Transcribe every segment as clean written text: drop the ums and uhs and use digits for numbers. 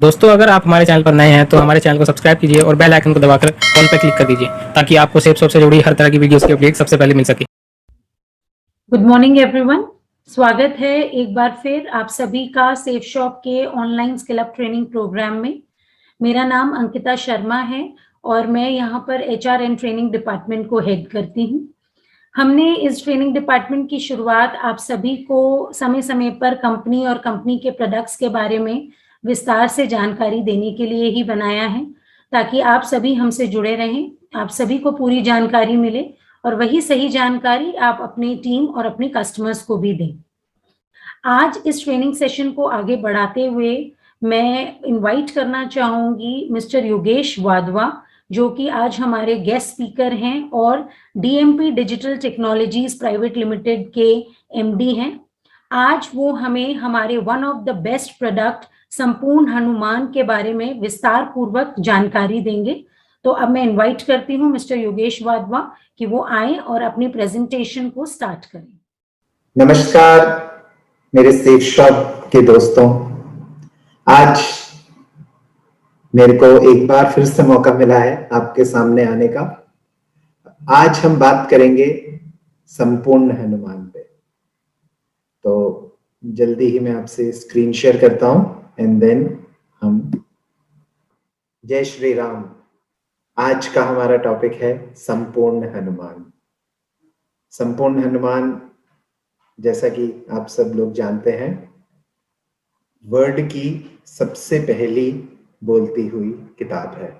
दोस्तों, अगर आप हमारे चैनल पर नए हैं तो हमारे चैनल को सब्सक्राइब कीजिए और बेल आइकन को दबाकर ऑल पर क्लिक कर दीजिए ताकि आपको सेफ शॉप से जुड़ी हर तरह की वीडियोस की अपडेट सबसे पहले मिल सके। गुड मॉर्निंग एवरीवन, स्वागत है एक बार फिर आप सभी का सेफ शॉप के online skill up training program में। मेरा नाम अंकिता शर्मा है और मैं यहाँ पर एचआर एंड ट्रेनिंग डिपार्टमेंट को हेड करती हूँ। हमने इस ट्रेनिंग डिपार्टमेंट की शुरुआत आप सभी को समय समय पर कंपनी और कंपनी के प्रोडक्ट्स के बारे में विस्तार से जानकारी देने के लिए ही बनाया है, ताकि आप सभी हमसे जुड़े रहें, आप सभी को पूरी जानकारी मिले और वही सही जानकारी आप अपनी टीम और अपने कस्टमर्स को भी दें। आज इस ट्रेनिंग सेशन को आगे बढ़ाते हुए मैं इनवाइट करना चाहूंगी मिस्टर योगेश वाधवा, जो कि आज हमारे गेस्ट स्पीकर हैं और DMP digital technologies private limited के एमडी हैं। आज वो हमें हमारे one of the best product संपूर्ण हनुमान के बारे में विस्तार पूर्वक जानकारी देंगे। तो अब मैं इनवाइट करती हूँ मिस्टर योगेश वाधवा कि वो आए और अपनी प्रेजेंटेशन को स्टार्ट करें। नमस्कार मेरे सेफ शॉप के दोस्तों, आज मेरे को एक बार फिर से मौका मिला है आपके सामने आने का। आज हम बात करेंगे संपूर्ण हनुमान पे। तो जल्दी ही मैं आपसे स्क्रीन शेयर करता हूं एंड देन हम जय श्री राम। आज का हमारा टॉपिक है संपूर्ण हनुमान। संपूर्ण हनुमान, जैसा कि आप सब लोग जानते हैं, वर्ल्ड की सबसे पहली बोलती हुई किताब है।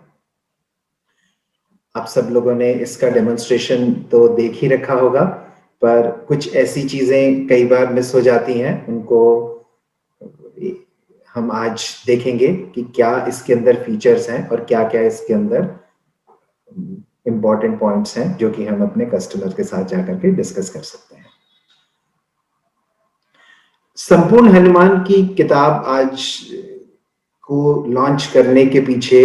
आप सब लोगों ने इसका डेमोन्स्ट्रेशन तो देख ही रखा होगा, पर कुछ ऐसी चीजें कई बार मिस हो जाती हैं, उनको हम आज देखेंगे कि क्या इसके अंदर फीचर्स हैं और क्या क्या इसके अंदर इंपॉर्टेंट पॉइंट्स हैं जो कि हम अपने कस्टमर के साथ जाकर के डिस्कस कर सकते हैं। संपूर्ण हनुमान की किताब आज को लॉन्च करने के पीछे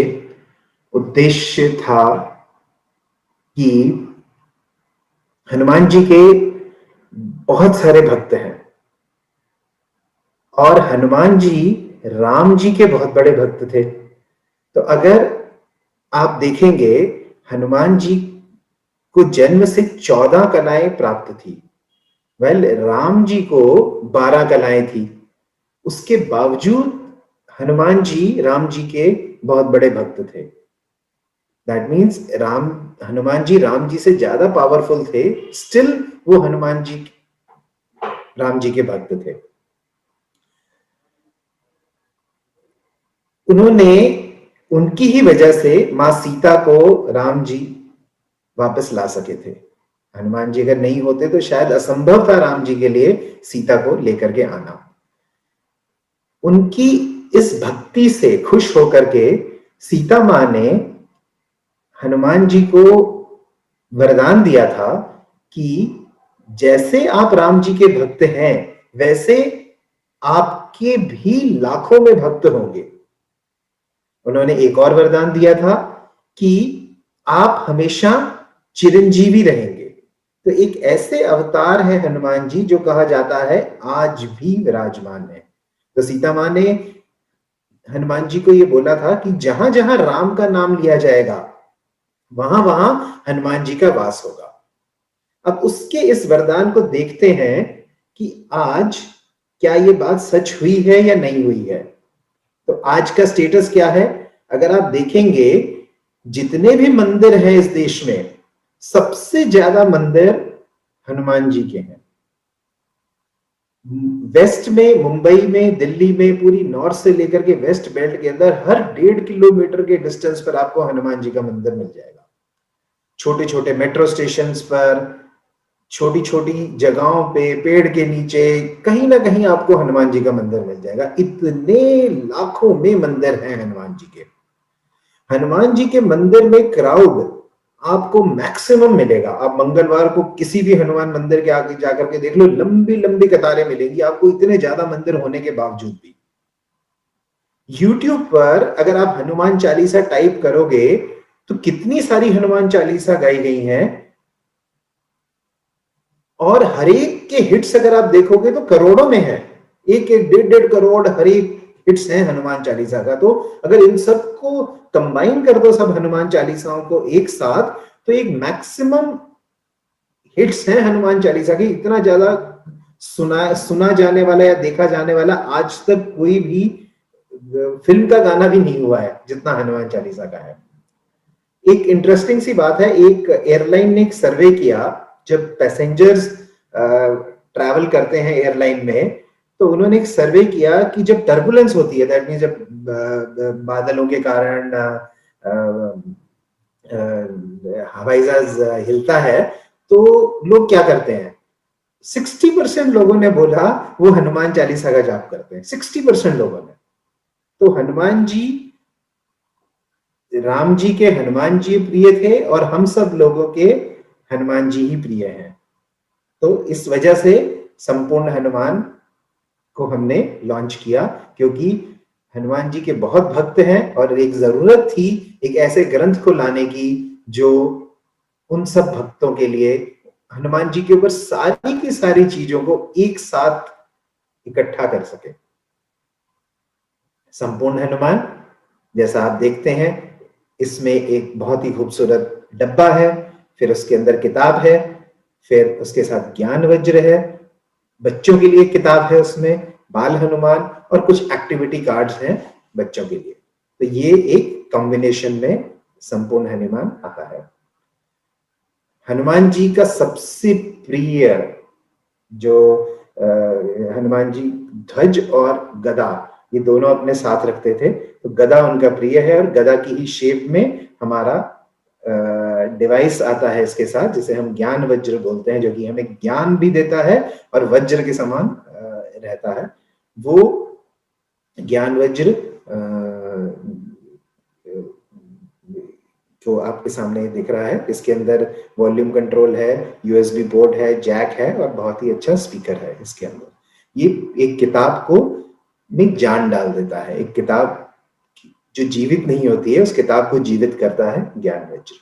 उद्देश्य था कि हनुमान जी के बहुत सारे भक्त हैं और हनुमान जी राम जी के बहुत बड़े भक्त थे। तो अगर आप देखेंगे, हनुमान जी को जन्म से 14 कलाएं प्राप्त थी। राम जी को 12 कलाएं थी। उसके बावजूद हनुमान जी राम जी के बहुत बड़े भक्त थे। दैट मीन्स हनुमान जी राम जी से ज्यादा पावरफुल थे, स्टिल वो हनुमान जी राम जी के भक्त थे। उनकी ही वजह से मां सीता को राम जी वापस ला सके थे। हनुमान जी अगर नहीं होते तो शायद असंभव था राम जी के लिए सीता को लेकर के आना। उनकी इस भक्ति से खुश होकर के सीता मां ने हनुमान जी को वरदान दिया था कि जैसे आप राम जी के भक्त हैं, वैसे आपके भी लाखों में भक्त होंगे। उन्होंने एक और वरदान दिया था कि आप हमेशा चिरंजीवी रहेंगे। तो एक ऐसे अवतार है हनुमान जी जो कहा जाता है आज भी विराजमान है। तो सीता मां ने हनुमान जी को यह बोला था कि जहां जहां राम का नाम लिया जाएगा, वहां वहां हनुमान जी का वास होगा। अब उसके इस वरदान को देखते हैं कि आज क्या यह बात सच हुई है या नहीं हुई है। तो आज का स्टेटस क्या है? अगर आप देखेंगे, जितने भी मंदिर हैं इस देश में, सबसे ज्यादा मंदिर हनुमान जी के हैं। वेस्ट में, मुंबई में, दिल्ली में, पूरी नॉर्थ से लेकर के वेस्ट बेल्ट के अंदर हर 1.5 किलोमीटर के डिस्टेंस पर आपको हनुमान जी का मंदिर मिल जाएगा। छोटे छोटे मेट्रो स्टेशन पर, छोटी छोटी जगहों पे, पेड़ के नीचे, कहीं ना कहीं आपको हनुमान जी का मंदिर मिल जाएगा। इतने लाखों में मंदिर हैं हनुमान जी के। हनुमान जी के मंदिर में क्राउड आपको मैक्सिमम मिलेगा। आप मंगलवार को किसी भी हनुमान मंदिर के आगे जाकर के देख लो, लंबी लंबी कतारें मिलेंगी आपको, इतने ज्यादा मंदिर होने के बावजूद भी। YouTube पर अगर आप हनुमान चालीसा टाइप करोगे तो कितनी सारी हनुमान चालीसा गाई गई हैं, और हर एक के हिट्स अगर आप देखोगे तो करोड़ों में है। 1-1, 1.5 करोड़ हर एक हिट्स हैं हनुमान चालीसा का। तो अगर इन सबको कंबाइन कर दो, सब हनुमान चालीसाओं को एक साथ, तो एक मैक्सिमम हिट्स हैं हनुमान चालीसा की। इतना ज्यादा सुना जाने वाला या देखा जाने वाला आज तक कोई भी फिल्म का गाना भी नहीं हुआ है जितना हनुमान चालीसा का है। एक इंटरेस्टिंग सी बात है, एक एयरलाइन ने एक सर्वे किया, जब पैसेंजर्स ट्रैवल करते हैं एयरलाइन में, तो उन्होंने एक सर्वे किया कि जब टर्बुलेंस होती है, दैट मीन जब बादलों के कारण हवाई जहाज हिलता है, तो लोग क्या करते हैं। 60% लोगों ने बोला वो हनुमान चालीसा का जाप करते हैं, 60% लोगों ने। तो हनुमान जी, राम जी के हनुमान जी प्रिय थे और हम सब लोगों के हनुमान जी ही प्रिय हैं। तो इस वजह से संपूर्ण हनुमान को हमने लॉन्च किया, क्योंकि हनुमान जी के बहुत भक्त हैं और एक जरूरत थी एक ऐसे ग्रंथ को लाने की जो उन सब भक्तों के लिए हनुमान जी के ऊपर सारी की सारी चीजों को एक साथ इकट्ठा कर सके। संपूर्ण हनुमान जैसा आप देखते हैं, इसमें एक बहुत ही खूबसूरत डब्बा है, फिर उसके अंदर किताब है, फिर उसके साथ ज्ञान वज्र है, बच्चों के लिए किताब है, उसमें बाल हनुमान और कुछ एक्टिविटी कार्ड्स हैं बच्चों के लिए। तो ये एक कॉम्बिनेशन में संपूर्ण हनुमान आता है। हनुमान जी का सबसे प्रिय जो हनुमान जी ध्वज और गदा, ये दोनों अपने साथ रखते थे, तो गदा उनका प्रिय है और गदा की ही शेप में हमारा डिवाइस आता है इसके साथ, जिसे हम ज्ञान वज्र बोलते हैं, जो कि हमें ज्ञान भी देता है और वज्र के समान रहता है। वो ज्ञान वज्र जो आपके सामने दिख रहा है, इसके अंदर वॉल्यूम कंट्रोल है, यूएसबी पोर्ट है, जैक है और बहुत ही अच्छा स्पीकर है इसके अंदर। ये एक किताब को में जान डाल देता है। एक किताब जो जीवित नहीं होती है, उस किताब को जीवित करता है ज्ञान वज्र।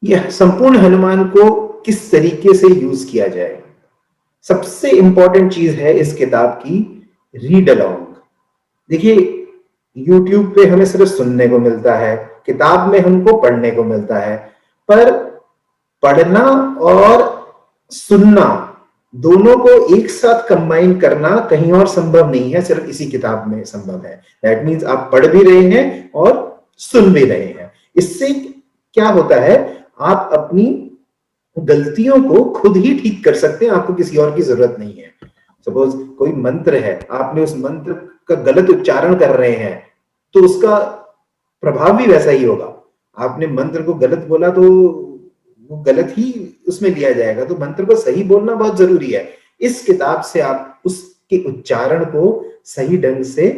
यह संपूर्ण हनुमान को किस तरीके से यूज किया जाए, सबसे इंपॉर्टेंट चीज है इस किताब की रीड अलोंग। देखिए, YouTube पे हमें सिर्फ सुनने को मिलता है, किताब में हमको पढ़ने को मिलता है, पर पढ़ना और सुनना दोनों को एक साथ कंबाइन करना कहीं और संभव नहीं है, सिर्फ इसी किताब में संभव है। दैट मीन्स आप पढ़ भी रहे हैं और सुन भी रहे हैं। इससे क्या होता है, आप अपनी गलतियों को खुद ही ठीक कर सकते हैं, आपको किसी और की जरूरत नहीं है। सपोज कोई मंत्र है, आपने उस मंत्र का गलत उच्चारण कर रहे हैं, तो उसका प्रभाव भी वैसा ही होगा। आपने मंत्र को गलत बोला तो वो गलत ही उसमें लिया जाएगा, तो मंत्र को सही बोलना बहुत जरूरी है। इस किताब से आप उसके उच्चारण को सही ढंग से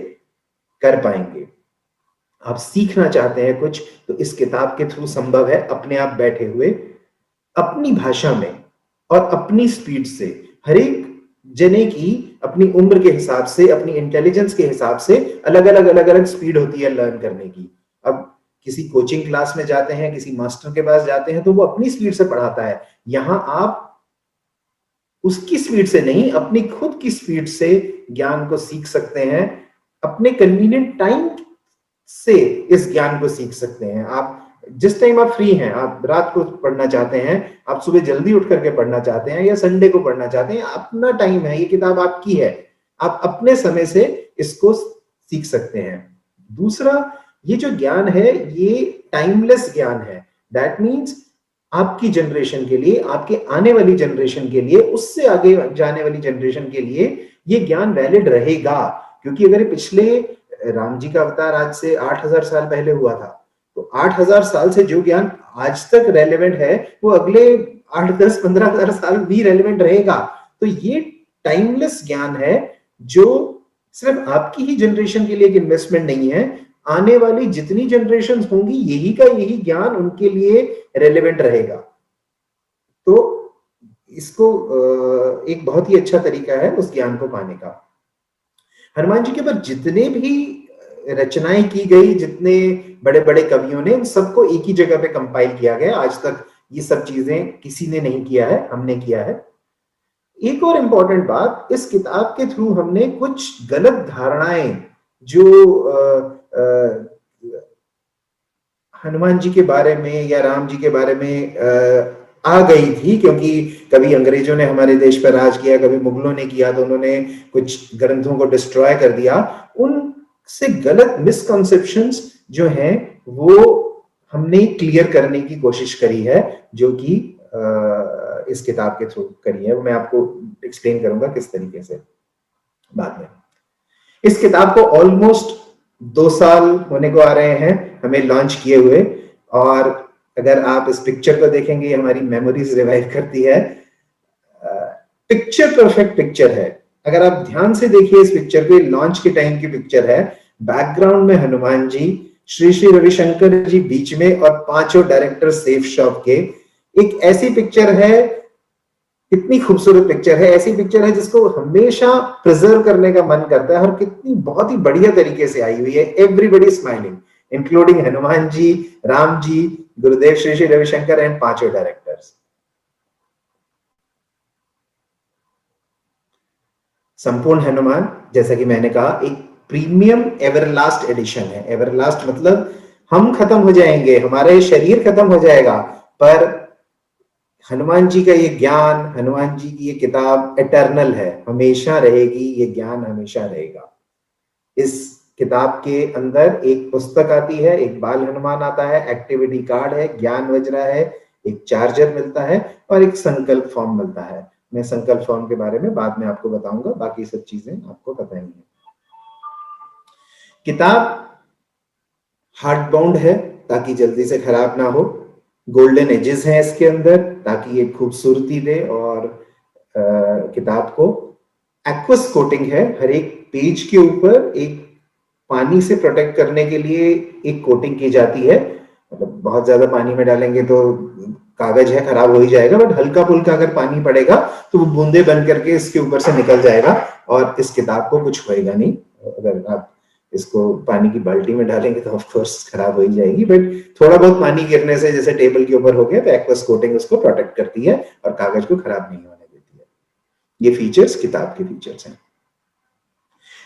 कर पाएंगे। आप सीखना चाहते हैं कुछ, तो इस किताब के थ्रू संभव है, अपने आप बैठे हुए अपनी भाषा में और अपनी स्पीड से। हर एक जने की अपनी उम्र के हिसाब से, अपनी इंटेलिजेंस के हिसाब से अलग अलग स्पीड होती है लर्न करने की। अब किसी कोचिंग क्लास में जाते हैं, किसी मास्टर के पास जाते हैं, तो वो अपनी स्पीड से पढ़ाता है। यहां आप उसकी स्पीड से नहीं, अपनी खुद की स्पीड से ज्ञान को सीख सकते हैं, अपने कन्वीनियंट टाइम से इस ज्ञान को सीख सकते हैं। आप जिस टाइम आप फ्री हैं, आप रात को पढ़ना चाहते हैं, आप सुबह जल्दी उठ करके पढ़ना चाहते हैं या संडे को पढ़ना चाहते हैं, अपना टाइम है, ये किताब आपकी है, आप अपने समय से इसको सीख सकते हैं। दूसरा, ये जो ज्ञान है ये टाइमलेस ज्ञान है। दैट मीन्स आपकी जनरेशन के लिए, आपके आने वाली जनरेशन के लिए, उससे आगे जाने वाली जनरेशन के लिए ये ज्ञान वैलिड रहेगा। क्योंकि अगर पिछले राम जी का अवतार आज से 8000 साल पहले हुआ था, तो 8000 साल से जो ज्ञान आज तक रेलेवेंट है वो अगले 8, 10, 15,000 साल भी रेलेवेंट रहेगा। तो ये टाइमलेस ज्ञान है जो सिर्फ आपकी ही जनरेशन के लिए एक इन्वेस्टमेंट नहीं है, आने वाली जितनी जनरेशन होंगी यही का यही ज्ञान उनके लिए रेलेवेंट रहेगा। तो इसको एक बहुत ही अच्छा तरीका है उस ज्ञान को पाने का। हनुमान जी के ऊपर जितने भी रचनाएं की गई, जितने बड़े बड़े कवियों ने, उन सबको एक ही जगह पे कंपाइल किया गया। आज तक ये सब चीजें किसी ने नहीं किया है, हमने किया है। एक और इम्पोर्टेंट बात, इस किताब के थ्रू हमने कुछ गलत धारणाएं जो हनुमान जी के बारे में या राम जी के बारे में आ गई थी, क्योंकि कभी अंग्रेजों ने हमारे देश पर राज किया, कभी मुगलों ने किया, तो उन्होंने कुछ ग्रंथों को डिस्ट्रॉय कर दिया। उनसे गलत मिसकंसेप्शंस जो हैं वो हमने क्लियर करने की कोशिश करी है, जो कि इस किताब के थ्रू करी है। वो मैं आपको एक्सप्लेन करूंगा किस तरीके से बाद में। इस किताब को ऑलमोस्ट 2 साल होने को आ रहे हैं हमें लॉन्च किए हुए, और अगर आप इस पिक्चर को देखेंगे हमारी मेमोरीज रिवाइव करती है। पिक्चर परफेक्ट पिक्चर है। अगर आप ध्यान से देखिए इस पिक्चर को, लॉन्च के टाइम की पिक्चर है। बैकग्राउंड में हनुमान जी, श्री श्री रविशंकर जी बीच में, और 5 डायरेक्टर सेफ शॉप के। एक ऐसी पिक्चर है, कितनी खूबसूरत पिक्चर है, ऐसी पिक्चर है जिसको हमेशा प्रिजर्व करने का मन करता है, और कितनी बहुत ही बढ़िया तरीके से आई हुई है। Everybody smiling, including Hanuman ji, Ram ji, Gurudev Shri Shri Ravishankar and 5 directors. संपूर्ण हनुमान, जैसा कि मैंने कहा, एक प्रीमियम एवरलास्ट एडिशन है। एवरलास्ट मतलब हम खत्म हो जाएंगे, हमारे शरीर खत्म हो जाएगा, पर हनुमान जी का ये ज्ञान, हनुमान जी की ये किताब एटर्नल है, हमेशा रहेगी, ये ज्ञान हमेशा रहेगा। इस किताब के अंदर एक पुस्तक आती है, एक बाल हनुमान आता है, एक्टिविटी कार्ड है, ज्ञान वज्रा है, एक चार्जर मिलता है, और एक संकल्प फॉर्म मिलता है। मैं संकल्प फॉर्म के बारे में बाद में आपको बताऊंगा, बाकी सब चीजें आपको पता ही है। किताब हार्ड बाउंड है ताकि जल्दी से खराब ना हो। गोल्डन एजेस हैं इसके अंदर ताकि ये खूबसूरती दे, और किताब को एक्वस कोटिंग है। हर एक पेज के ऊपर एक पानी से प्रोटेक्ट करने के लिए एक कोटिंग की जाती है। मतलब बहुत ज्यादा पानी में डालेंगे तो कागज है खराब हो ही जाएगा, बट हल्का फुल्का अगर पानी पड़ेगा तो वो बूंदे बन करके इसके ऊपर से निकल जाएगा, और इस किताब को कुछ होएगा नहीं। अगर आप इसको पानी की बाल्टी में डालेंगे तो ऑफ कोर्स खराब हो ही जाएगी, बट थोड़ा बहुत पानी गिरने से, जैसे टेबल के ऊपर हो गया, तो एक्वस कोटिंग उसको प्रोटेक्ट करती है और कागज को खराब नहीं होने देती है। ये फीचर्स किताब के फीचर्स हैं।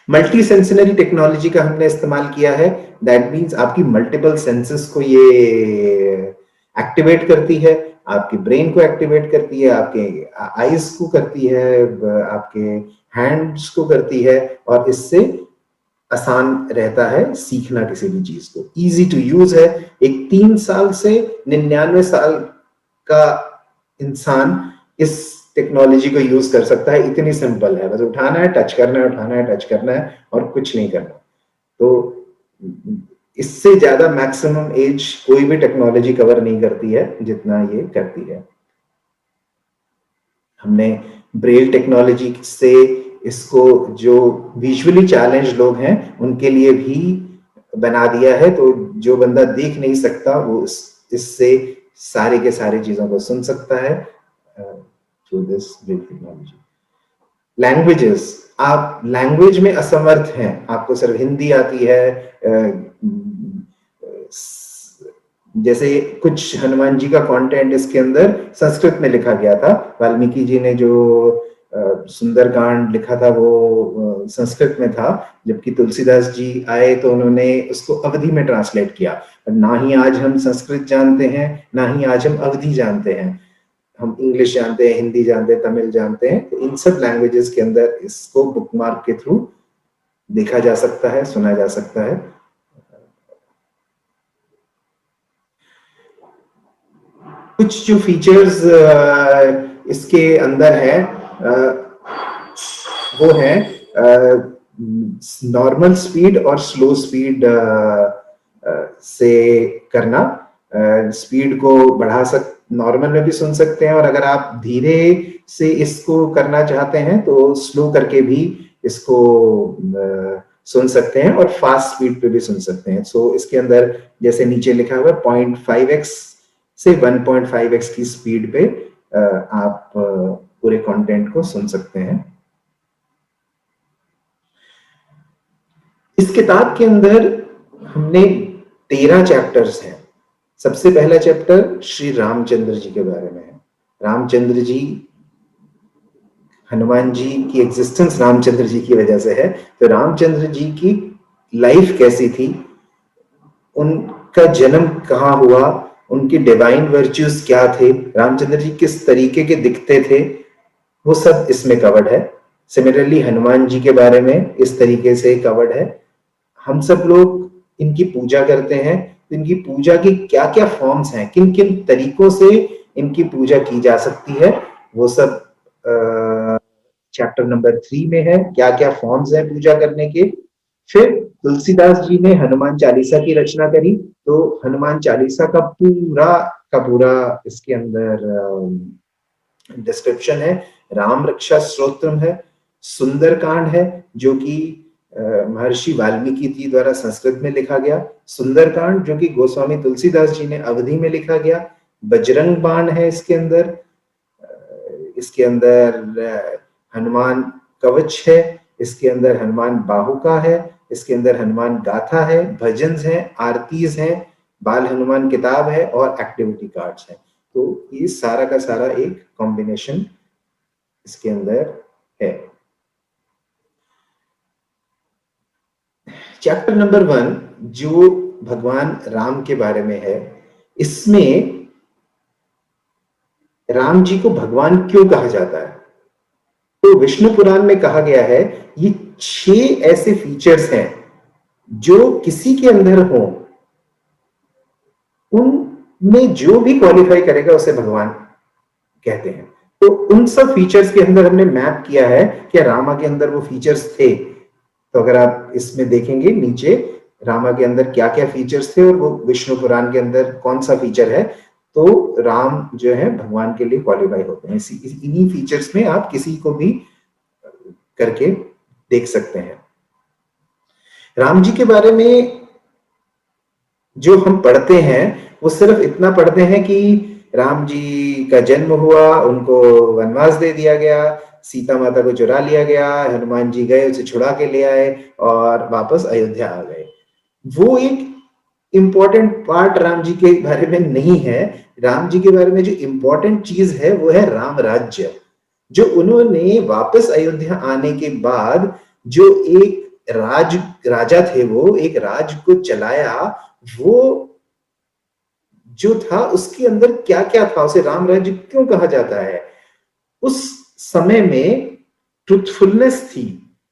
मल्टी सेंसरी टेक्नोलॉजी का हमने इस्तेमाल किया है। दैट मीन्स आपकी मल्टीपल सेंसेस को ये एक्टिवेट करती है, आपके ब्रेन को एक्टिवेट करती है, आपके आईज को करती है, आपके हैंड्स को करती है, और इससे आसान रहता है सीखना किसी भी चीज को। इजी टू यूज है। एक 3 साल से 99 साल का इंसान इस टेक्नोलॉजी को यूज कर सकता है। इतनी सिंपल है, बस उठाना है, टच करना है, उठाना है, टच करना है, और कुछ नहीं करना। तो इससे ज्यादा मैक्सिमम एज कोई भी टेक्नोलॉजी कवर नहीं करती है जितना ये करती है। हमने ब्रेल टेक्नोलॉजी से इसको, जो विजुअली चैलेंज लोग हैं उनके लिए भी बना दिया है, तो जो बंदा देख नहीं सकता वो इससे सारे के सारे चीजों को सुन सकता है through this Braille technology. Languages, आप लैंग्वेज में असमर्थ हैं, आपको सिर्फ हिंदी आती है, जैसे कुछ हनुमान जी का कंटेंट इसके अंदर संस्कृत में लिखा गया था। वाल्मीकि जी ने जो सुंदरकांड लिखा था वो संस्कृत में था, जबकि तुलसीदास जी आए तो उन्होंने उसको अवधी में ट्रांसलेट किया। ना ही आज हम संस्कृत जानते हैं, ना ही आज हम अवधी जानते हैं। हम इंग्लिश जानते हैं, हिंदी जानते हैं, तमिल जानते हैं। तो इन सब लैंग्वेजेस के अंदर इसको बुकमार्क के थ्रू देखा जा सकता है, सुना जा सकता है। कुछ जो फीचर्स इसके अंदर है वो है नॉर्मल स्पीड और स्लो स्पीड से करना। स्पीड को बढ़ा नॉर्मल में भी सुन सकते हैं, और अगर आप धीरे से इसको करना चाहते हैं तो स्लो करके भी इसको सुन सकते हैं, और फास्ट स्पीड पे भी सुन सकते हैं। सो इसके अंदर जैसे नीचे लिखा हुआ है 0.5x से 1.5x की स्पीड पे आप पूरे कंटेंट को सुन सकते हैं। इस किताब के अंदर हमने 13 चैप्टर्स हैं। सबसे पहला चैप्टर श्री रामचंद्र जी के बारे में है। रामचंद्र जी हनुमान जी की एग्जिस्टेंस रामचंद्र जी की वजह से है। तो रामचंद्र जी की लाइफ कैसी थी, उनका जन्म कहाँ हुआ, उनकी डिवाइन वर्च्यूज क्या थे, रामचंद्र जी किस तरीके के दिखते थे, वो सब इसमें कवर्ड है। सिमिलरली हनुमान जी के बारे में इस तरीके से कवर्ड है। हम सब लोग इनकी पूजा करते हैं, तो इनकी पूजा की क्या क्या फॉर्म्स हैं, किन किन तरीकों से इनकी पूजा की जा सकती है, वो सब चैप्टर नंबर 3 में है, क्या क्या फॉर्म्स हैं पूजा करने के। फिर तुलसीदास जी ने हनुमान चालीसा की रचना करी, तो हनुमान चालीसा का पूरा इसके अंदर डिस्क्रिप्शन है। राम रक्षा स्तोत्रम है, सुंदरकांड है जो कि महर्षि वाल्मीकि जी द्वारा संस्कृत में लिखा गया, सुंदरकांड जो कि गोस्वामी तुलसीदास जी ने अवधी में लिखा गया, बजरंग बाण है इसके अंदर हनुमान कवच है, इसके अंदर हनुमान बाहुका है, इसके अंदर हनुमान गाथा है, भजन है, आरतीज है, बाल हनुमान किताब है और एक्टिविटी कार्ड्स है। तो ये सारा का सारा एक कॉम्बिनेशन इसके अंदर है। चैप्टर नंबर 1 जो भगवान राम के बारे में है, इसमें राम जी को भगवान क्यों कहा जाता है, तो विष्णु पुराण में कहा गया है ये 6 ऐसे फीचर्स हैं जो किसी के अंदर हो, उनमें जो भी क्वालिफाई करेगा उसे भगवान कहते हैं। तो उन सब फीचर्स के अंदर हमने मैप किया है कि रामा के अंदर वो फीचर्स थे। तो अगर आप इसमें देखेंगे नीचे रामा के अंदर क्या क्या फीचर्स थे और वो विष्णु पुराण के अंदर कौन सा फीचर है, तो राम जो है भगवान के लिए क्वालिफाई होते हैं। इन्हीं फीचर्स में आप किसी को भी करके देख सकते हैं। राम जी के बारे में जो हम पढ़ते हैं वो सिर्फ इतना पढ़ते हैं कि राम जी का जन्म हुआ, उनको वनवास दे दिया गया, सीता माता को चुरा लिया गया, हनुमान जी गए उसे छुड़ा के ले आए और वापस अयोध्या आ गए। वो एक इंपॉर्टेंट पार्ट राम जी के बारे में नहीं है। राम जी के बारे में जो इंपॉर्टेंट चीज है वो है राम राज्य, जो उन्होंने वापस अयोध्या आने के बाद जो एक राजा थे, वो एक राज को चलाया, वो जो था उसके अंदर क्या क्या था, उसे राम राज्य क्यों कहा जाता है। उस समय में ट्रुथफुलनेस थी,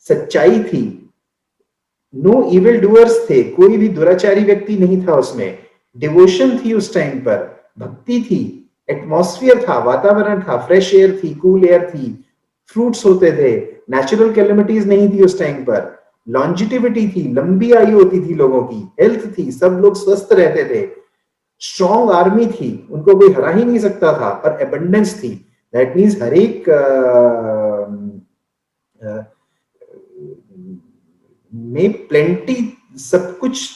सच्चाई थी, नो इविल डूअर्स थे, कोई भी दुराचारी व्यक्ति नहीं था उसमें, डिवोशन थी उस टाइम पर, भक्ति थी, एटमॉस्फेयर था, वातावरण था, फ्रेश एयर थी, कूल एयर थी, फ्रूट्स होते थे, नेचुरल कैलेमिटीज नहीं थी उस टाइम पर, लॉन्जिटिविटी थी, लंबी आयु होती थी लोगों की, हेल्थ थी, सब लोग स्वस्थ रहते थे, स्ट्रॉन्ग आर्मी थी, उनको कोई हरा ही नहीं सकता था, और एबंडेंस थी। दैट मीन्स हर एक में प्लेंटी, सब कुछ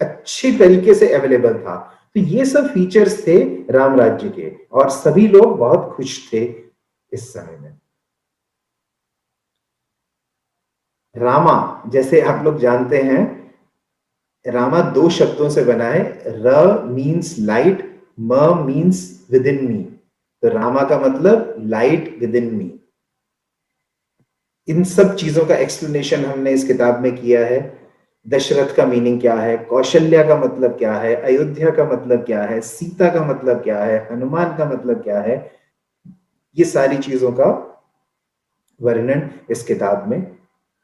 अच्छे तरीके से अवेलेबल था। तो ये सब फीचर्स थे राम राज्य के, और सभी लोग बहुत खुश थे इस समय में। रामा, जैसे आप लोग जानते हैं, रामा 2 शब्दों से बना है। र मीन्स लाइट, म मीन्स विद इन मी। तो रामा का मतलब लाइट विद इन मी। इन सब चीजों का एक्सप्लेनेशन हमने इस किताब में किया है। दशरथ का मीनिंग क्या है, कौशल्या का मतलब क्या है, अयोध्या का मतलब क्या है, सीता का मतलब क्या है, हनुमान का मतलब क्या है, ये सारी चीजों का वर्णन इस किताब में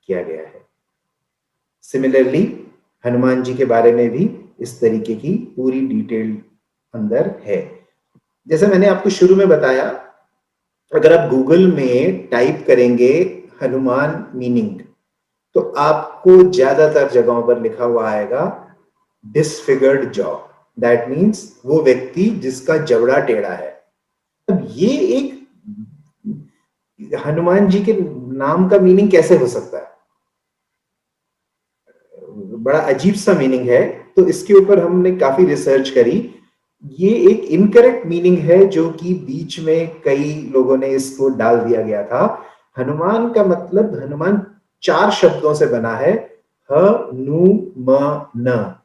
किया गया है। सिमिलरली हनुमान जी के बारे में भी इस तरीके की पूरी डिटेल अंदर है। जैसे मैंने आपको शुरू में बताया, अगर आप गूगल में टाइप करेंगे हनुमान मीनिंग, तो आपको ज्यादातर जगहों पर लिखा हुआ आएगा डिसफिगर्ड जॉ। दैट मीन्स वो व्यक्ति जिसका जबड़ा टेढ़ा है। अब ये एक हनुमान जी के नाम का मीनिंग कैसे हो सकता है, बड़ा अजीब सा मीनिंग है। तो इसके ऊपर हमने काफी रिसर्च करी। ये एक इनकरेक्ट मीनिंग है जो कि बीच में कई लोगों ने इसको डाल दिया गया था। हनुमान का मतलब, हनुमान 4 शब्दों से बना है। ह नु म न।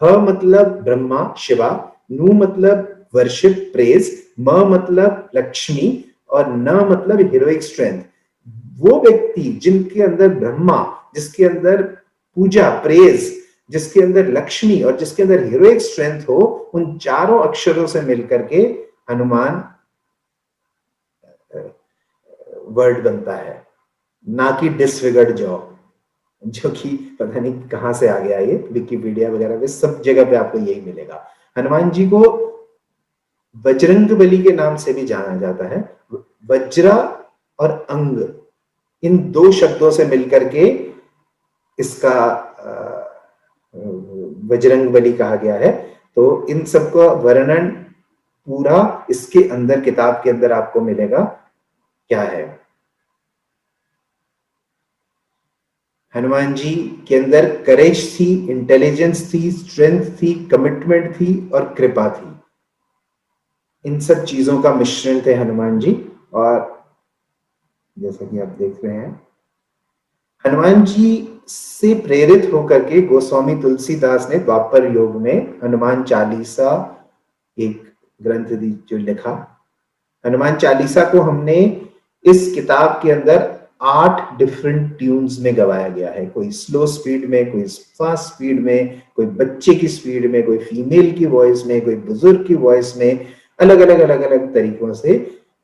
ह मतलब ब्रह्मा शिवा, नु मतलब वर्शिप प्रेज, म मतलब लक्ष्मी, और न मतलब हीरोइक स्ट्रेंथ। वो व्यक्ति जिनके अंदर ब्रह्मा, जिसके अंदर पूजा, प्रेज, जिसके अंदर लक्ष्मी और जिसके अंदर हीरोइक स्ट्रेंथ हो, उन चारों अक्षरों से मिलकर के हनुमान वर्ड बनता है, ना कि डिसफिगर्ड जॉ, जो कि पता नहीं कहां से आ गया ये, विकिपीडिया वगैरह पे सब जगह पे आपको यही मिलेगा। हनुमान जी को बजरंगबली के नाम से भी जाना जाता है। वज्रा और अंग, इन दो शब्दों से मिलकर के इसका बजरंगबली कहा गया है। तो इन सबका वर्णन पूरा इसके अंदर, किताब के अंदर आपको मिलेगा। क्या है, हनुमान जी के अंदर करेज थी, इंटेलिजेंस थी, स्ट्रेंथ थी, कमिटमेंट थी और कृपा थी। इन सब चीजों का मिश्रण थे हनुमान जी। और जैसा कि आप देख रहे हैं, हनुमान जी से प्रेरित होकर के गोस्वामी तुलसीदास ने द्वापर युग में हनुमान चालीसा एक ग्रंथ जो लिखा। हनुमान चालीसा को हमने इस किताब के अंदर 8 डिफरेंट ट्यून्स में गवाया गया है। कोई स्लो स्पीड में, कोई फास्ट स्पीड में, कोई बच्चे की स्पीड में, कोई फीमेल की वॉइस में, कोई बुजुर्ग की वॉइस में, अलग अलग तरीकों से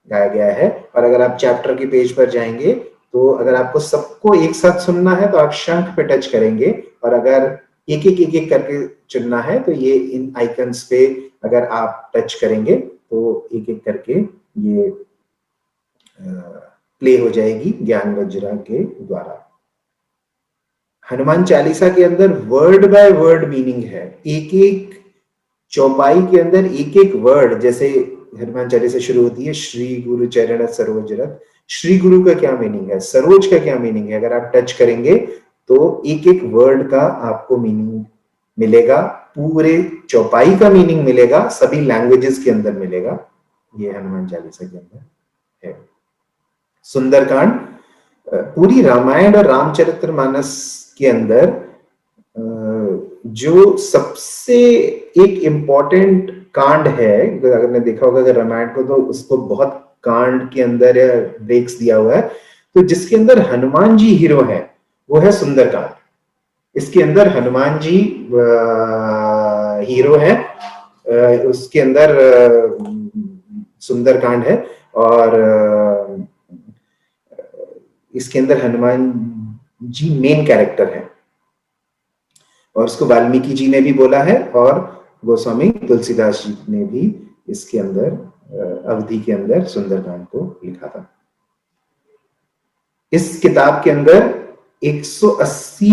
गाया गया है। और अगर आप चैप्टर के पेज पर जाएंगे तो अगर आपको सबको एक साथ सुनना है तो आप शंख पे टच करेंगे, और अगर एक एक करके चुनना है तो ये इन आइकन्स पे अगर आप टच करेंगे तो एक एक करके ये प्ले हो जाएगी ज्ञान वज्रा के द्वारा। हनुमान चालीसा के अंदर वर्ड बाय वर्ड मीनिंग है। एक एक चौपाई के अंदर एक एक वर्ड, जैसे हनुमान चालीसा शुरू होती है श्री गुरु चरण सरोज रथ। श्री गुरु का क्या मीनिंग है, सरोज का क्या मीनिंग है, अगर आप टच करेंगे तो एक एक वर्ड का आपको मीनिंग मिलेगा, पूरे चौपाई का मीनिंग मिलेगा, सभी लैंग्वेजेस के अंदर मिलेगा। ये हनुमान चालीसा के अंदर है। सुंदरकांड पूरी रामायण और रामचरितमानस के अंदर जो सबसे एक इम्पोर्टेंट कांड है। अगर ने देखा होगा अगर रामायण को, तो उसको बहुत कांड के अंदर ब्रेक्स दिया हुआ है। तो जिसके अंदर हनुमान जी हीरो है वो है सुंदरकांड। इसके अंदर हनुमान जी हीरो है, उसके अंदर सुंदरकांड है। और इसके अंदर हनुमान जी मेन कैरेक्टर है, और उसको वाल्मीकि जी ने भी बोला है और गोस्वामी तुलसीदास जी ने भी इसके अंदर अवधि के अंदर सुंदरकांड को लिखा था। इस किताब के अंदर 180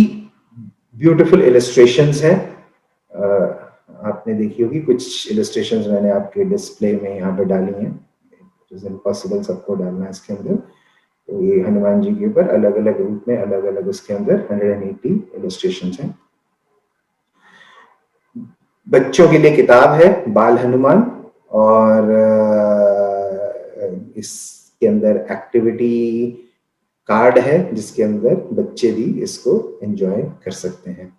ब्यूटीफुल इलस्ट्रेशंस हैं। आपने देखी होगी कुछ इलस्ट्रेशंस मैंने आपके डिस्प्ले में यहाँ पे डाली हैं। इट इज इम्पॉसिबल सबको डालना इसके अंदर। तो ये हनुमान जी के ऊपर अलग अलग रूप में अलग अलग उसके अंदर 180 इलस्ट्रेशंस हैं। बच्चों के लिए किताब है बाल हनुमान, और इसके अंदर एक्टिविटी कार्ड है जिसके अंदर बच्चे भी इसको एंजॉय कर सकते हैं।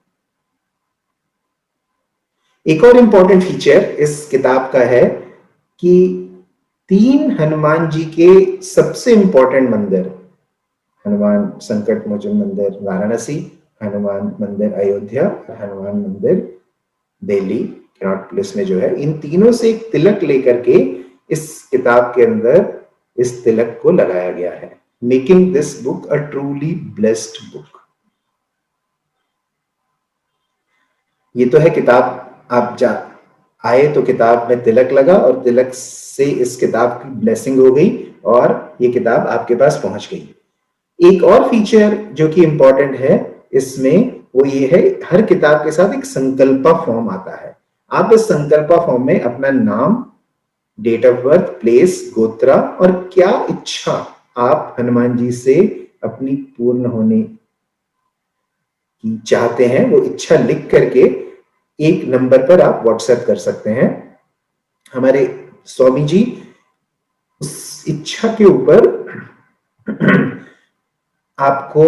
एक और इम्पोर्टेंट फीचर इस किताब का है कि 3 हनुमान जी के सबसे इम्पोर्टेंट मंदिर, हनुमान संकट मोचन मंदिर वाराणसी, हनुमान मंदिर अयोध्या, हनुमान मंदिर दिल्ली कनॉट प्लेस में जो है, इन तीनों से एक तिलक लेकर के इस किताब के अंदर इस तिलक को लगाया गया है, making this book a truly blessed book. ये तो है किताब, आप आए तो किताब में तिलक लगा और तिलक से इस किताब की ब्लेसिंग हो गई और ये किताब आपके पास पहुंच गई। एक और फीचर जो कि इंपॉर्टेंट है इसमें वो ये है, हर किताब के साथ एक संकल्पा फॉर्म आता है। आप इस संकल्पा फॉर्म में अपना नाम, डेट ऑफ बर्थ, प्लेस, गोत्रा और क्या इच्छा आप हनुमान जी से अपनी पूर्ण होने की चाहते हैं वो इच्छा लिख करके एक नंबर पर आप व्हाट्सएप कर सकते हैं। हमारे स्वामी जी उस इच्छा के ऊपर आपको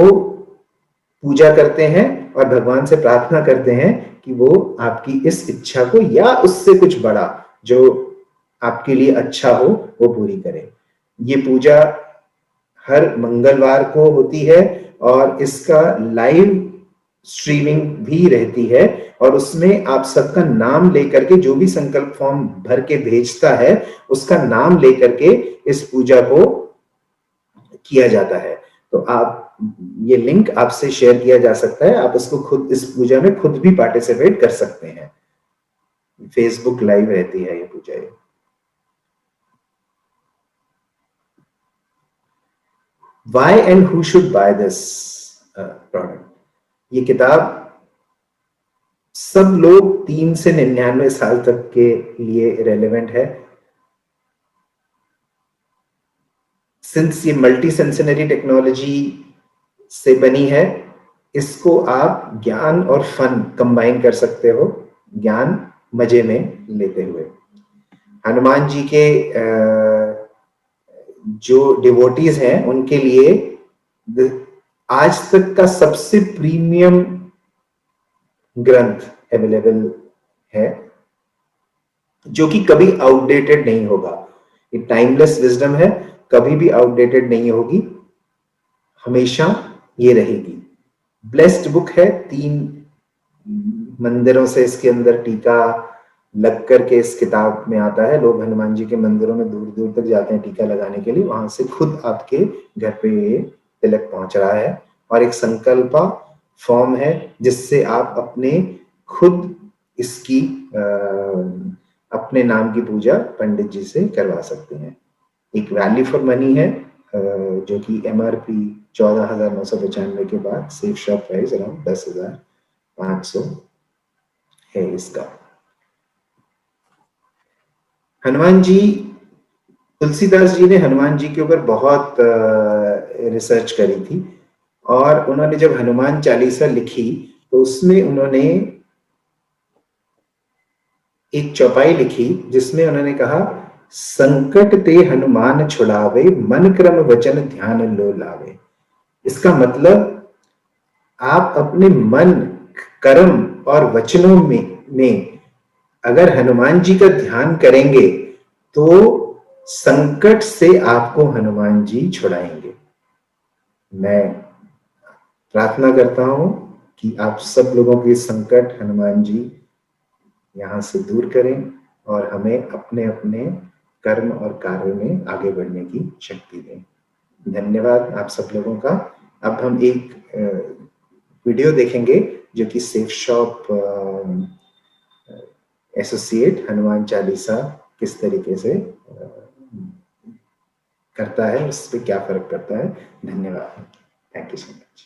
पूजा करते हैं और भगवान से प्रार्थना करते हैं कि वो आपकी इस इच्छा को या उससे कुछ बड़ा जो आपके लिए अच्छा हो वो पूरी करे। ये पूजा हर मंगलवार को होती है और इसका लाइव स्ट्रीमिंग भी रहती है और उसमें आप सबका नाम लेकर के, जो भी संकल्प फॉर्म भर के भेजता है उसका नाम लेकर के इस पूजा को किया जाता है। तो आप, ये लिंक आपसे शेयर किया जा सकता है, आप इसको खुद, इस पूजा में खुद भी पार्टिसिपेट कर सकते हैं। फेसबुक लाइव रहती है ये पूजा। Why and who should buy this product? ये किताब सब लोग 3 से 99 साल तक के लिए रेलेवेंट है। सिंस ये मल्टी सेंसरी टेक्नोलॉजी से बनी है, इसको आप ज्ञान और फन कंबाइन कर सकते हो, ज्ञान मजे में लेते हुए। हनुमान जी के जो डिवोटीज हैं उनके लिए आज तक का सबसे प्रीमियम ग्रंथ अवेलेबल है, जो कि कभी आउटडेटेड नहीं होगा। ये टाइमलेस विजडम है, कभी भी आउटडेटेड नहीं होगी, हमेशा ये रहेगी। ब्लेस्ड बुक है, 3 मंदिरों से इसके अंदर टीका लग करके इस किताब में आता है। लोग हनुमान जी के मंदिरों में दूर दूर तक जाते हैं टीका लगाने के लिए, वहां से खुद आपके घर पे ये तिलक पहुंच रहा है। और एक संकल्पा फॉर्म है जिससे आप अपने खुद इसकी अपने नाम की पूजा पंडित जी से करवा सकते हैं। एक वैल्यू फॉर मनी है जो कि MRP 14,995 के बाद सेफ शॉप प्राइस अराउंड 10,500 है इसका। हनुमान जी, तुलसीदास जी ने हनुमान जी के ऊपर बहुत रिसर्च करी थी और उन्होंने जब हनुमान चालीसा लिखी तो उसमें उन्होंने एक चौपाई लिखी जिसमें उन्होंने कहा, संकट ते हनुमान छुड़ावे, मन क्रम वचन ध्यान लो लावे। इसका मतलब आप अपने मन, कर्म और वचनों में अगर हनुमान जी का ध्यान करेंगे तो संकट से आपको हनुमान जी छुड़ाएंगे। मैं प्रार्थना करता हूं कि आप सब लोगों के संकट हनुमान जी यहां से दूर करें और हमें अपने अपने कर्म और कार्य में आगे बढ़ने की शक्ति दें। धन्यवाद आप सब लोगों का। अब हम एक वीडियो देखेंगे जो कि safe shop associate Hanuman Chalisa किस तरीके से करता है, उस पर क्या फर्क पड़ता है। धन्यवाद, थैंक यू सो मच।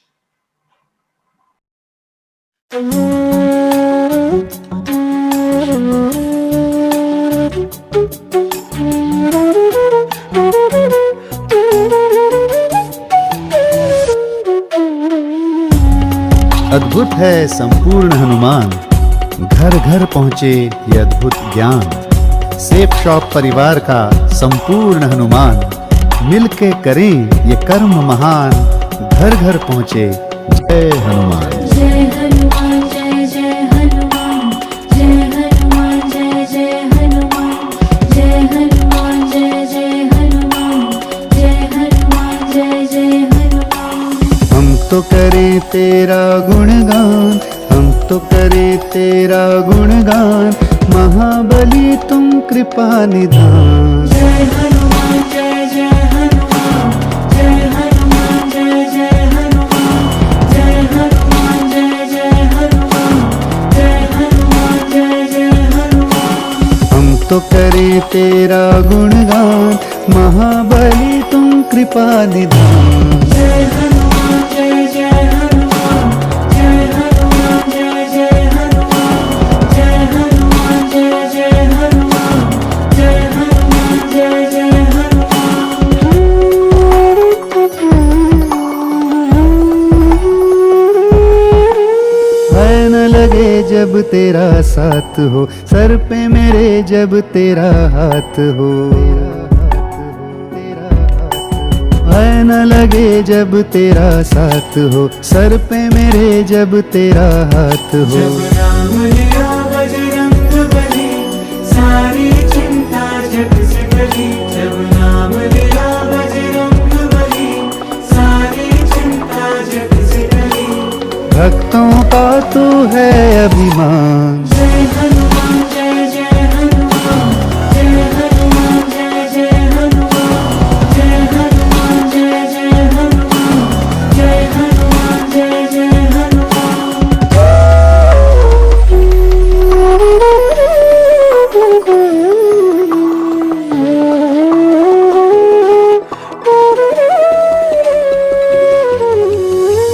अद्भुत है संपूर्ण हनुमान, घर घर पहुंचे ये अद्भुत ज्ञान। सेफ शॉप परिवार का संपूर्ण हनुमान, मिलके करें ये कर्म महान, घर घर पहुंचे जय हनुमान। जय हनुमान जय जय हनुमान, जय हनुमान जय जय हनुमान, जय हनुमान जय जय हनुमान, जय हनुमान जय जय हनुमान। हम तो करें तेरा गुणगान, हम तो करें तेरा गुणगान, महाबली तुम कृपा निधान। जय हनुमान जय जय हनुमान, जय हनुमान जय जय हनुमान, जय हनुमान जय जय हनुमान, जय हनुमान जय जय हनुमान। हम तो करें तेरा गुणगान, महाबली तुम कृपा निधान। जय हनुमान जय जय हनुमान, जय हनुमान जय जय हनुमान, जय हनुमान जय जय हनुमान, जय हनुमान जय जय है न लगे जब तेरा साथ हो, सर पे मेरे जब तेरा हाथ हो। है न लगे जब तेरा साथ हो, सर पे मेरे जब तेरा हाथ हो। जब नाम लिया बजरंग बली, सारी चिंता झट से टली। जब नाम लिया भक्तों का तू है अभिमान। जय हनुमान जय जय हनुमान, जय हनुमान जय जय हनुमान, जय हनुमान जय जय हनुमान, जय हनुमान जय जय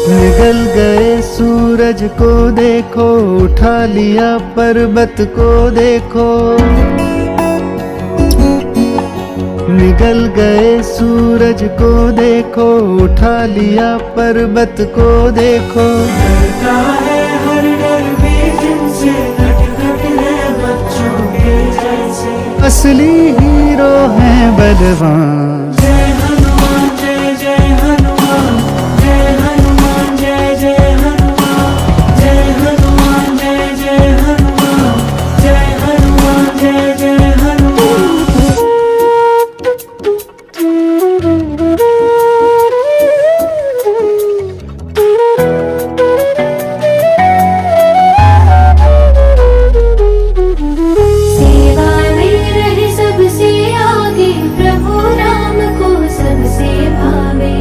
निगल गए सूरज को देखो, उठा लिया पर्वत को देखो। निगल गए सूरज को देखो, उठा लिया पर्वत को देखो। डरता है हर डर भी जिनसे, नटखट है बच्चों के जैसे। असली हीरो हैं बलवान। जय हनुमान जय जय हनुमान, जय हनुमान जय जय हनुमान, जय हनुमान जय जय हनुमान, जय हनुमान जय जय हनुमान। सेवा में रहे सबसे आगे, प्रभु राम को सबसे भावे।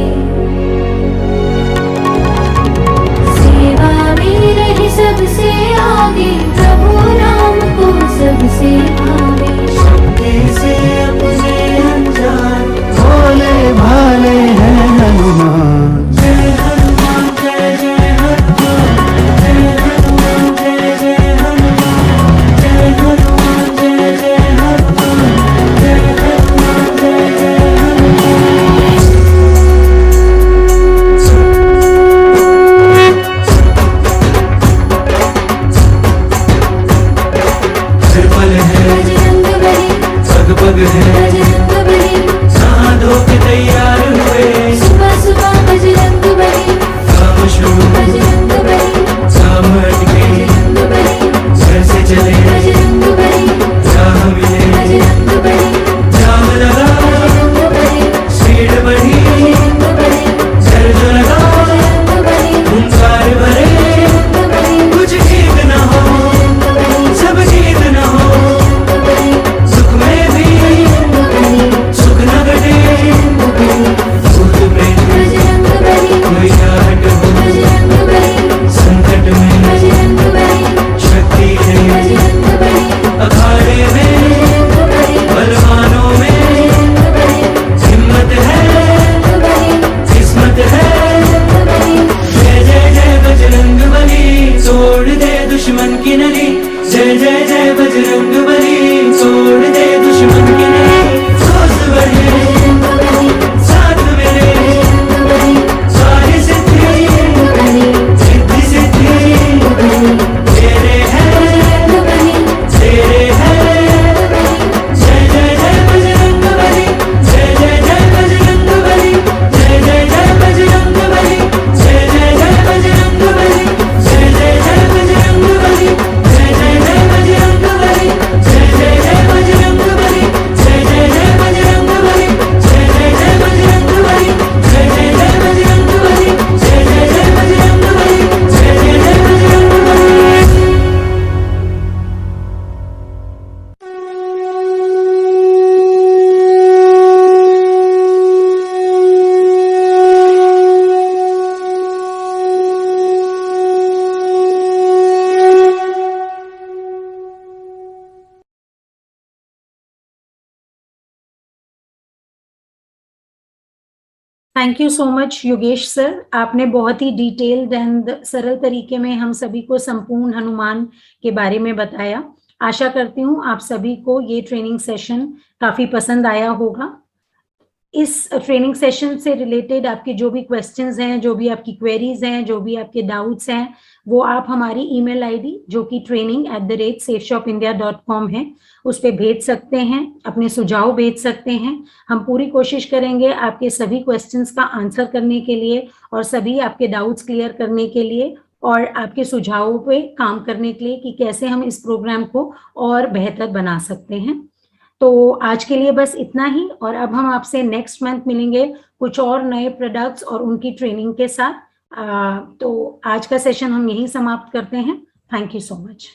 सेवा में रहे सबसे आगे, प्रभु राम को सबसे भावे। शक्ति से अपने अनजान, भोले भाले हैं हनुमान। जय हनुमान जय जय हनुमान, जय हनुमान जय जय हनुमान, जय हनुमान जय जय हनुमान, जय हनुमान जय जय हनुमान। निर्बल है बजरंगबली, पग है, बजरंगबली, नहा धो के तैयार हुए। सुबह सुबह बजरंगबली, काम शुरू, बजरंगबली, काम अटके, बजरंगबली, घर से चले, बजरंगबली, राह मिले, बजरंगबली, जाम लगा, बजरंगबली, स्पीड बढ़ी, बजरंगबली, डर जो लगा, बजरंगबली, हुंकार भरे। बजरंगबली, कुछ ठीक न हो, सब जीत न हो, सुख में भी सुख न घटे। भूत प्रेत बजरंगबली, कोई आहट हो, बजरंगबली, संकट में बजरंगबली, शक्ति है। बजरंगबली, अखाड़े में बलवानों में हिम्मत है, किस्मत है। जय जय जय बजरंग बली, तोड़ दे दुश्मन की नली। जय जय जय बजरंग बली, तोड़ दे दुश्मन की नली। दोस्त बढ़े, साथ मेरे, सारी सिद्धि सिद्धि सिद्धि तेरे हैं, तेरे हैं। जय जय जय बजरंग बली, जय जय जय बजरंग बली, जय जय जय बजरंग बली, जय जय जय बजरंग बली, जय जय जय बजरंग बली, जय जय जय बजरंग बली, जय जय जय बजरंग बली, जय जय जय बजरंग बली, जय जय जय बजरंग बली, जय जय जय बजरंग बली, जय जय जय बजरंग बली, जय जय जय Bajrang Bali. Thank you so much Yogesh sir, आपने बहुत ही डिटेल्ड एंड सरल तरीके में हम सभी को संपूर्ण हनुमान के बारे में बताया। आशा करती हूँ आप सभी को ये ट्रेनिंग सेशन काफी पसंद आया होगा। इस ट्रेनिंग सेशन से रिलेटेड आपके जो भी क्वेश्चंस हैं, जो भी आपकी क्वेरीज हैं, जो भी आपके डाउट्स हैं, वो आप हमारी ईमेल आईडी जो कि training@safeshopindia.com है उस पे भेज सकते हैं, अपने सुझाव भेज सकते हैं। हम पूरी कोशिश करेंगे आपके सभी क्वेश्चंस का आंसर करने के लिए और सभी आपके डाउट्स क्लियर करने के लिए और आपके सुझावों पे काम करने के लिए कि कैसे हम इस प्रोग्राम को और बेहतर बना सकते हैं। तो आज के लिए बस इतना ही, और अब हम आपसे नेक्स्ट मंथ मिलेंगे कुछ और नए प्रोडक्ट्स और उनकी ट्रेनिंग के साथ। तो आज का सेशन हम यहीं समाप्त करते हैं। Thank you so much.